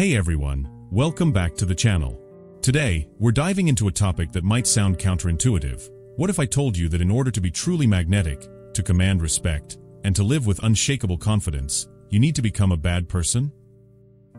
Hey everyone, welcome back to the channel. Today, we're diving into a topic that might sound counterintuitive. What if I told you that in order to be truly magnetic, to command respect, and to live with unshakable confidence, you need to become a bad person?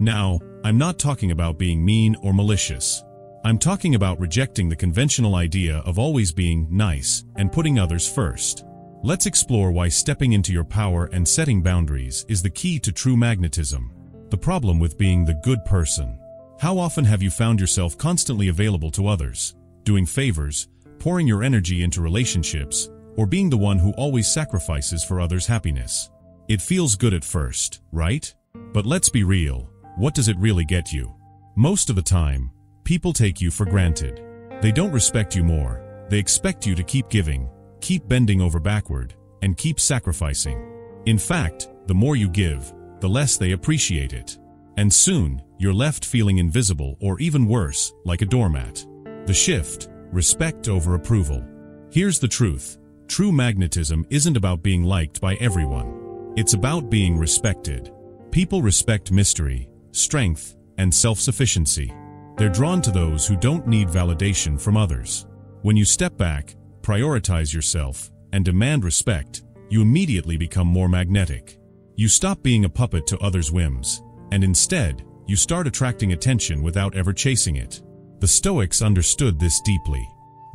Now, I'm not talking about being mean or malicious. I'm talking about rejecting the conventional idea of always being nice and putting others first. Let's explore why stepping into your power and setting boundaries is the key to true magnetism. The problem with being the good person. How often have you found yourself constantly available to others, doing favors, pouring your energy into relationships, or being the one who always sacrifices for others' happiness? It feels good at first, right? But let's be real, what does it really get you? Most of the time, people take you for granted. They don't respect you more, they expect you to keep giving, keep bending over backward, and keep sacrificing. In fact, the more you give, the less they appreciate it. And soon, you're left feeling invisible or even worse, like a doormat. The shift, respect over approval. Here's the truth. True magnetism isn't about being liked by everyone. It's about being respected. People respect mystery, strength, and self-sufficiency. They're drawn to those who don't need validation from others. When you step back, prioritize yourself, and demand respect, you immediately become more magnetic. You stop being a puppet to others' whims, and instead, you start attracting attention without ever chasing it. The Stoics understood this deeply.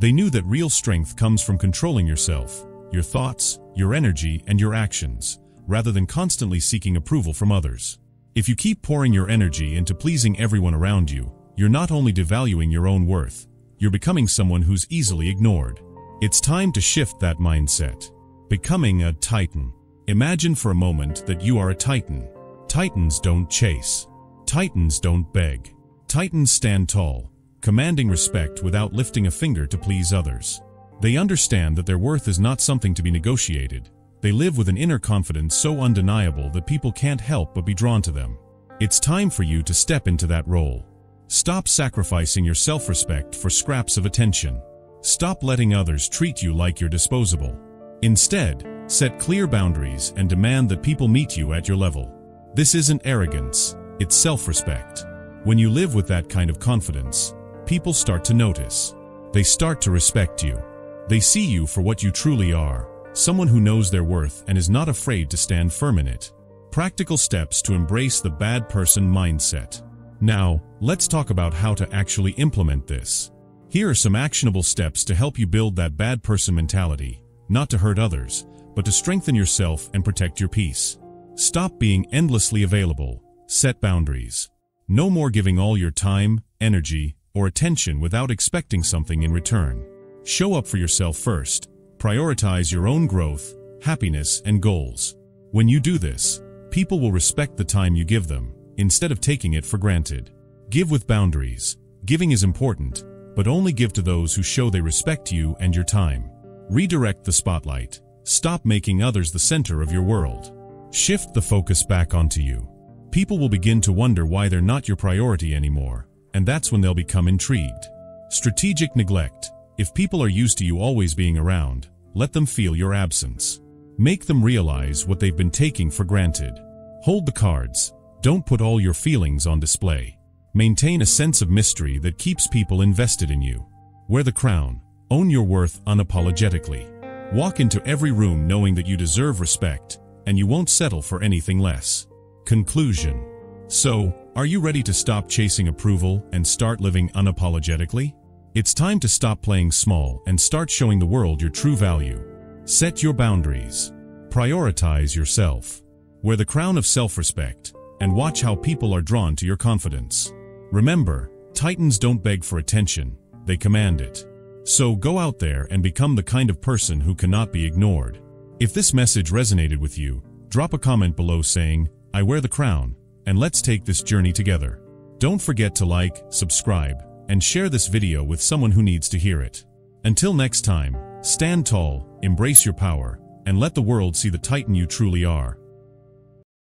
They knew that real strength comes from controlling yourself, your thoughts, your energy, and your actions, rather than constantly seeking approval from others. If you keep pouring your energy into pleasing everyone around you, you're not only devaluing your own worth, you're becoming someone who's easily ignored. It's time to shift that mindset. Becoming a Titan. Imagine for a moment that you are a Titan. Titans don't chase. Titans don't beg. Titans stand tall, commanding respect without lifting a finger to please others. They understand that their worth is not something to be negotiated. They live with an inner confidence so undeniable that people can't help but be drawn to them. It's time for you to step into that role. Stop sacrificing your self-respect for scraps of attention. Stop letting others treat you like you're disposable. Instead, set clear boundaries and demand that people meet you at your level. This isn't arrogance, it's self-respect. When you live with that kind of confidence, people start to notice. They start to respect you. They see you for what you truly are, someone who knows their worth and is not afraid to stand firm in it. Practical steps to embrace the bad person mindset. Now, let's talk about how to actually implement this. Here are some actionable steps to help you build that bad person mentality, not to hurt others, but to strengthen yourself and protect your peace. Stop being endlessly available. Set boundaries. No more giving all your time, energy, or attention without expecting something in return. Show up for yourself first. Prioritize your own growth, happiness, and goals. When you do this, people will respect the time you give them, instead of taking it for granted. Give with boundaries. Giving is important, but only give to those who show they respect you and your time. Redirect the spotlight. Stop making others the center of your world. Shift the focus back onto you. People will begin to wonder why they're not your priority anymore, and that's when they'll become intrigued. Strategic neglect. If people are used to you always being around, let them feel your absence. Make them realize what they've been taking for granted. Hold the cards. Don't put all your feelings on display. Maintain a sense of mystery that keeps people invested in you. Wear the crown. Own your worth unapologetically. Walk into every room knowing that you deserve respect, and you won't settle for anything less. Conclusion. So, are you ready to stop chasing approval and start living unapologetically? It's time to stop playing small and start showing the world your true value. Set your boundaries. Prioritize yourself. Wear the crown of self-respect, and watch how people are drawn to your confidence. Remember, Titans don't beg for attention, they command it. So go out there and become the kind of person who cannot be ignored. If this message resonated with you, drop a comment below saying, "I wear the crown," and let's take this journey together. Don't forget to like, subscribe, and share this video with someone who needs to hear it. Until next time, stand tall, embrace your power, and let the world see the Titan you truly are.